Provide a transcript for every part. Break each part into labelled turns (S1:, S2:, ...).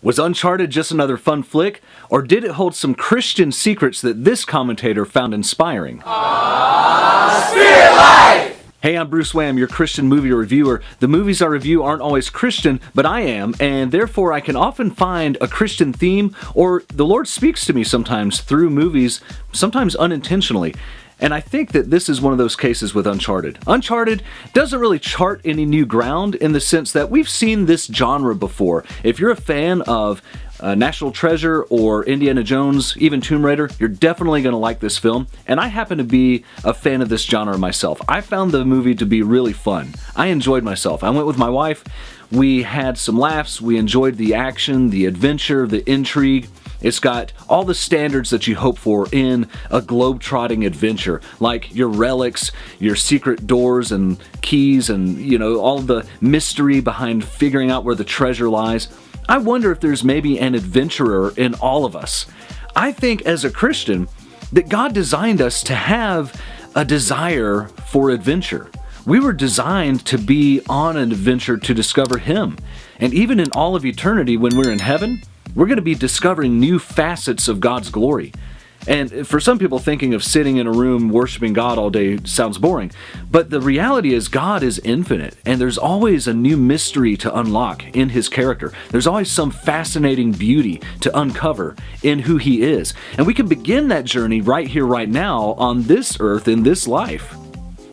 S1: Was Uncharted just another fun flick, or did it hold some Christian secrets that this commentator found inspiring?
S2: Spirit life!
S1: Hey, I'm Bruce Wham, your Christian movie reviewer. The movies I review aren't always Christian, but I am, and therefore I can often find a Christian theme, or the Lord speaks to me sometimes through movies, sometimes unintentionally. And I think that this is one of those cases with Uncharted. Uncharted doesn't really chart any new ground in the sense that we've seen this genre before. If you're a fan of National Treasure or Indiana Jones, even Tomb Raider, you're definitely going to like this film. And I happen to be a fan of this genre myself. I found the movie to be really fun. I enjoyed myself. I went with my wife. We had some laughs. We enjoyed the action, the adventure, the intrigue. It's got all the standards that you hope for in a globe-trotting adventure, like your relics, your secret doors and keys, and, you know, all the mystery behind figuring out where the treasure lies. I wonder if there's maybe an adventurer in all of us. I think as a Christian that God designed us to have a desire for adventure. We were designed to be on an adventure to discover Him. And even in all of eternity, when we're in heaven, we're going to be discovering new facets of God's glory. And for some people, thinking of sitting in a room worshiping God all day sounds boring. But the reality is God is infinite, and there's always a new mystery to unlock in His character. There's always some fascinating beauty to uncover in who He is. And we can begin that journey right here, right now, on this earth, in this life.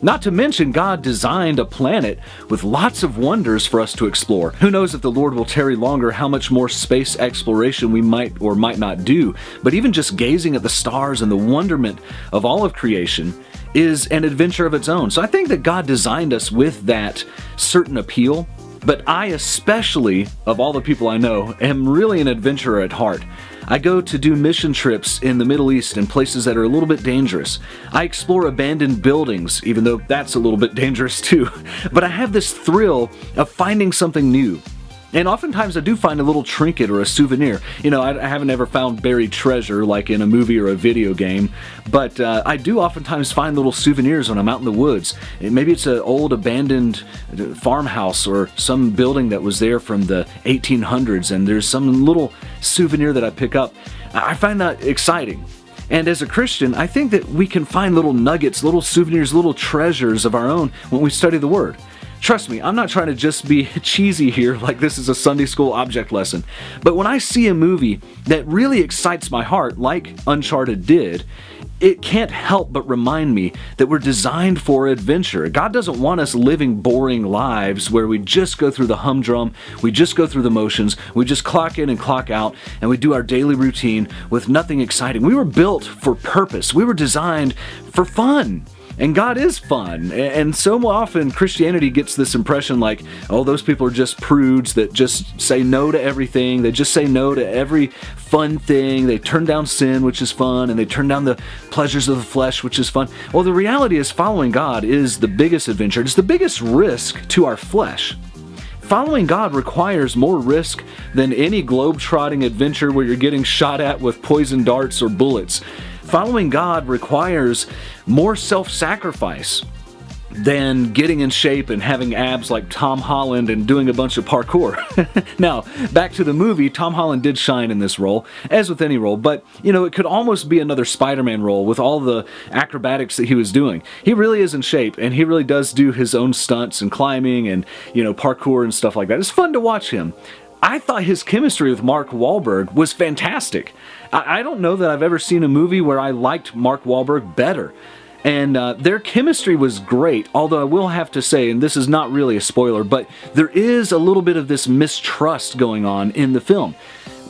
S1: Not to mention, God designed a planet with lots of wonders for us to explore. Who knows if the Lord will tarry longer, how much more space exploration we might or might not do. But even just gazing at the stars and the wonderment of all of creation is an adventure of its own. So I think that God designed us with that certain appeal. But I especially, of all the people I know, am really an adventurer at heart. I go to do mission trips in the Middle East in places that are a little bit dangerous. I explore abandoned buildings, even though that's a little bit dangerous too. But I have this thrill of finding something new. And oftentimes I do find a little trinket or a souvenir. You know, I haven't ever found buried treasure like in a movie or a video game, but I do oftentimes find little souvenirs when I'm out in the woods. Maybe it's an old abandoned farmhouse or some building that was there from the 1800s, and there's some little souvenir that I pick up. I find that exciting. And as a Christian, I think that we can find little nuggets, little souvenirs, little treasures of our own when we study the Word. Trust me, I'm not trying to just be cheesy here like this is a Sunday school object lesson. But when I see a movie that really excites my heart, like Uncharted did, it can't help but remind me that we're designed for adventure. God doesn't want us living boring lives where we just go through the humdrum, we just go through the motions, we just clock in and clock out, and we do our daily routine with nothing exciting. We were built for purpose. We were designed for fun. And God is fun, and so often Christianity gets this impression like, oh, those people are just prudes that just say no to everything, they just say no to every fun thing, they turn down sin, which is fun, and they turn down the pleasures of the flesh, which is fun. Well, the reality is following God is the biggest adventure, it's the biggest risk to our flesh. Following God requires more risk than any globe-trotting adventure where you're getting shot at with poison darts or bullets. Following God requires more self-sacrifice than getting in shape and having abs like Tom Holland and doing a bunch of parkour. Now, back to the movie, Tom Holland did shine in this role, as with any role, but, you know, it could almost be another Spider-Man role with all the acrobatics that he was doing. He really is in shape, and he really does do his own stunts and climbing and, you know, parkour and stuff like that. It's fun to watch him. I thought his chemistry with Mark Wahlberg was fantastic. I don't know that I've ever seen a movie where I liked Mark Wahlberg better. And their chemistry was great, although I will have to say, and this is not really a spoiler, but there is a little bit of this mistrust going on in the film.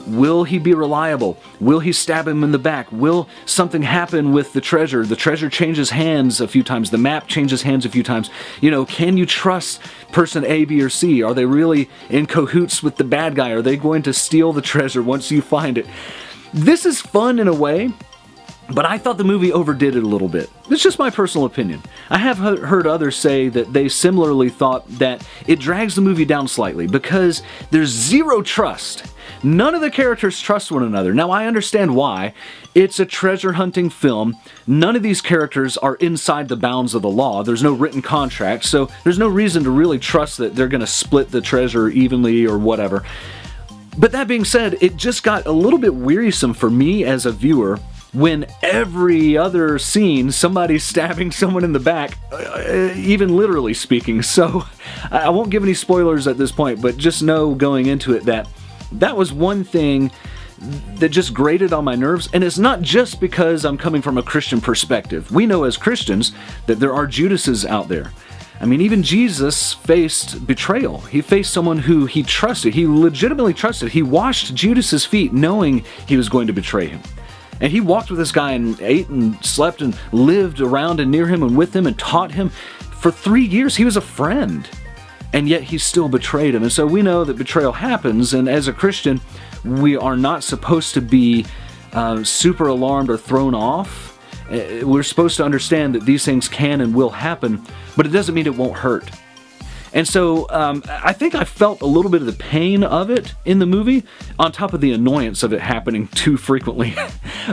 S1: Will he be reliable? Will he stab him in the back? Will something happen with the treasure? The treasure changes hands a few times. The map changes hands a few times. You know, can you trust person A, B, or C? Are they really in cahoots with the bad guy? Are they going to steal the treasure once you find it? This is fun in a way, but I thought the movie overdid it a little bit. It's just my personal opinion. I have heard others say that they similarly thought that it drags the movie down slightly because there's zero trust. None of the characters trust one another. Now, I understand why. It's a treasure hunting film. None of these characters are inside the bounds of the law. There's no written contract, so there's no reason to really trust that they're going to split the treasure evenly or whatever. But that being said, it just got a little bit wearisome for me as a viewer when every other scene somebody's stabbing someone in the back, even literally speaking. So I won't give any spoilers at this point, but just know going into it that that was one thing that just grated on my nerves. And it's not just because I'm coming from a Christian perspective. We know as Christians that there are Judases out there. I mean, even Jesus faced betrayal. He faced someone who he trusted. He legitimately trusted. He washed Judas's feet knowing he was going to betray him. And he walked with this guy and ate and slept and lived around and near him and with him and taught him. For 3 years, he was a friend. And yet he still betrayed him. And so we know that betrayal happens, and as a Christian, we are not supposed to be super alarmed or thrown off. We're supposed to understand that these things can and will happen, but it doesn't mean it won't hurt. And so I think I felt a little bit of the pain of it in the movie, on top of the annoyance of it happening too frequently.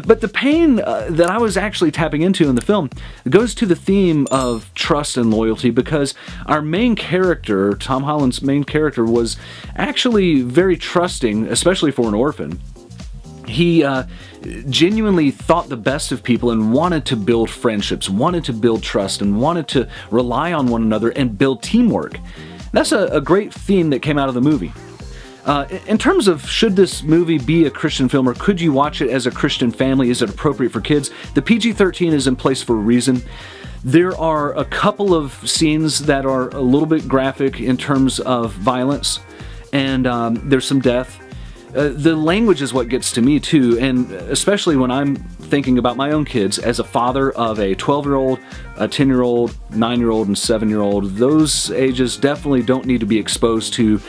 S1: But the pain that I was actually tapping into in the film goes to the theme of trust and loyalty, because our main character, Tom Holland's main character, was actually very trusting, especially for an orphan. He genuinely thought the best of people and wanted to build friendships, wanted to build trust, and wanted to rely on one another and build teamwork. That's a great theme that came out of the movie. In terms of should this movie be a Christian film, or could you watch it as a Christian family? Is it appropriate for kids? The PG-13 is in place for a reason. There are a couple of scenes that are a little bit graphic in terms of violence, and there's some death. The language is what gets to me too, and especially when I'm thinking about my own kids as a father of a 12-year-old, a 10-year-old, 9-year-old, and 7-year-old. Those ages definitely don't need to be exposed to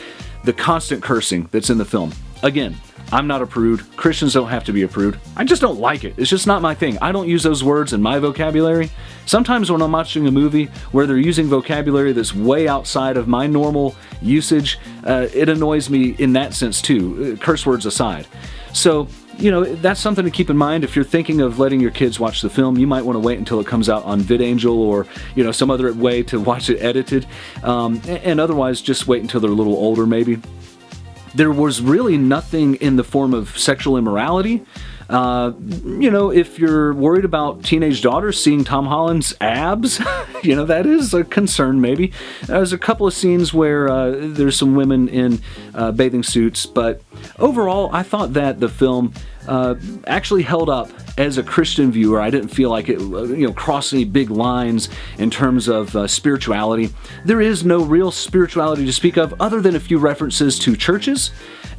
S1: the constant cursing that's in the film. Again, I'm not a prude. Christians don't have to be a prude. I just don't like it. It's just not my thing. I don't use those words in my vocabulary. Sometimes when I'm watching a movie where they're using vocabulary that's way outside of my normal usage, it annoys me in that sense too, curse words aside. So, you know, that's something to keep in mind. If you're thinking of letting your kids watch the film, you might want to wait until it comes out on VidAngel or, you know, some other way to watch it edited. And otherwise, just wait until they're a little older maybe. There was really nothing in the form of sexual immorality. You know, if you're worried about teenage daughters seeing Tom Holland's abs, you know, that is a concern maybe. There's a couple of scenes where there's some women in bathing suits, but overall I thought that the film actually held up as a Christian viewer. I didn't feel like it, you know, crossed any big lines in terms of spirituality. There is no real spirituality to speak of other than a few references to churches.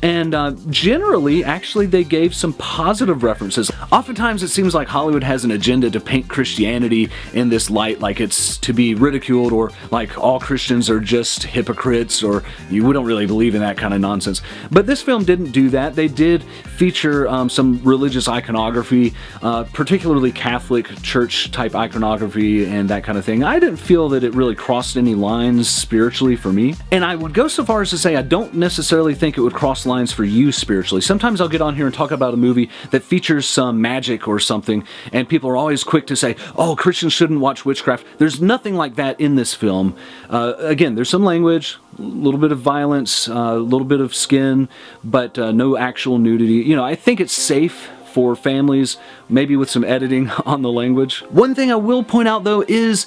S1: And generally, actually, they gave some positive references. Oftentimes, it seems like Hollywood has an agenda to paint Christianity in this light, like it's to be ridiculed, or like all Christians are just hypocrites, or we don't really believe in that kind of nonsense. But this film didn't do that. They did feature some religious iconography, particularly Catholic church-type iconography and that kind of thing. I didn't feel that it really crossed any lines spiritually for me. And I would go so far as to say I don't necessarily think it would cross lines for you spiritually. Sometimes I'll get on here and talk about a movie that features some magic or something, and people are always quick to say, oh, Christians shouldn't watch witchcraft. There's nothing like that in this film. Again, there's some language, a little bit of violence, a little bit of skin, but no actual nudity. You know, I think it's safe for families, maybe with some editing on the language. One thing I will point out though is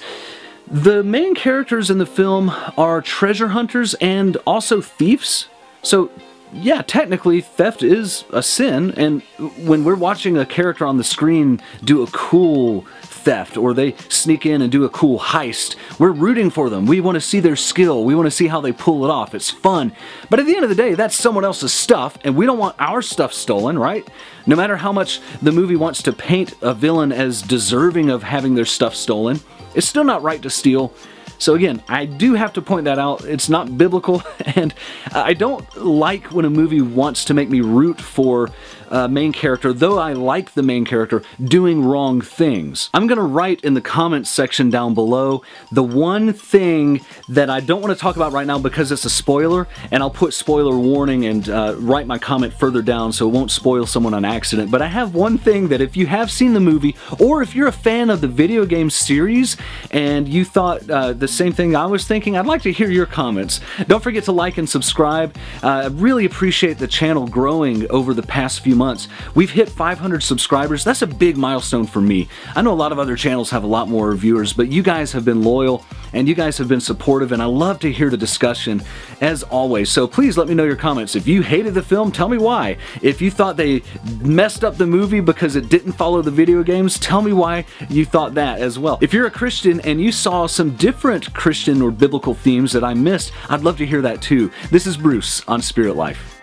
S1: the main characters in the film are treasure hunters and also thieves. So yeah, technically theft is a sin, and when we're watching a character on the screen do a cool theft, or they sneak in and do a cool heist, we're rooting for them. We want to see their skill. We want to see how they pull it off. It's fun. But at the end of the day, that's someone else's stuff, and we don't want our stuff stolen, right? No matter how much the movie wants to paint a villain as deserving of having their stuff stolen, it's still not right to steal. So again, I do have to point that out. It's not biblical, and I don't like when a movie wants to make me root for a main character, though I like the main character, doing wrong things. I'm going to write in the comments section down below the one thing that I don't want to talk about right now because it's a spoiler, and I'll put spoiler warning and write my comment further down so it won't spoil someone on accident. But I have one thing that if you have seen the movie, or if you're a fan of the video game series and you thought that the same thing I was thinking? I'd like to hear your comments. Don't forget to like and subscribe. I really appreciate the channel growing over the past few months. We've hit 500 subscribers. That's a big milestone for me. I know a lot of other channels have a lot more viewers, but you guys have been loyal and you guys have been supportive, and I love to hear the discussion as always. So please let me know your comments. If you hated the film, tell me why. If you thought they messed up the movie because it didn't follow the video games, tell me why you thought that as well. If you're a Christian and you saw some different Christian or biblical themes that I missed, I'd love to hear that too. This is Bruce on Spirit Life.